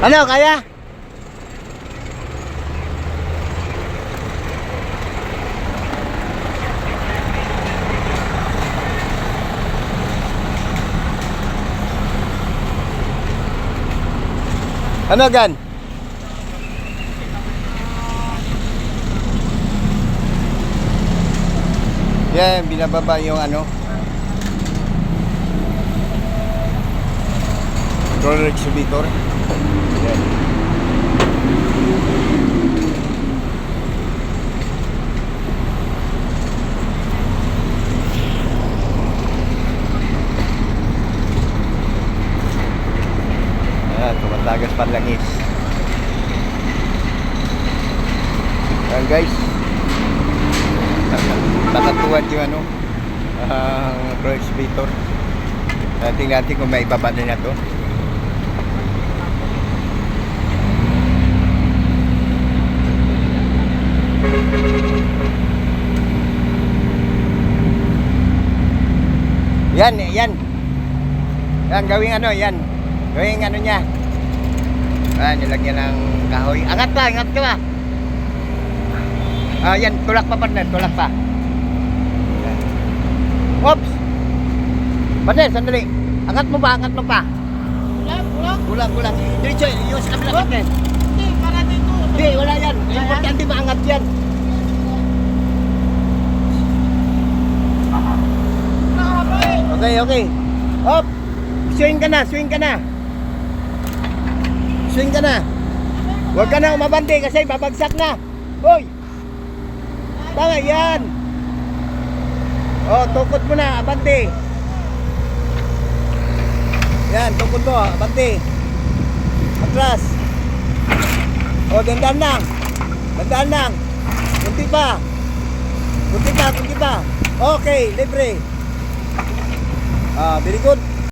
Ano, kaya? Ano gan? Yan, binababa yung ano. Roller exhibitor. Yan. Ayan, tumatagas panlangis. Ayan guys. Nakatuwad yung ano, roller exhibitor. Tingnan natin kung may ibaba na to. Yan, yan. Yan, gawing ano, yan. Gawing ano niya. Nilagyan ng kahoy. Angat ka ba? Yan, tulak pa partner, tulak pa. Yan. Oops! Partner, sandali. Angat mo pa. Kulang. Diretso, yung sa kabila partner. Hindi, para dito. Hindi, wala yan. Importante maangat yan. Okay. Hop! Swing ka na. Swing ka na. Huwag ka na umabante kasi babagsak na. Hoy! Tama yan. Tukod mo na, abante. Yan, tukod mo, abante. Atras. Dandan lang. Kunti pa. Okay, libre. Very good.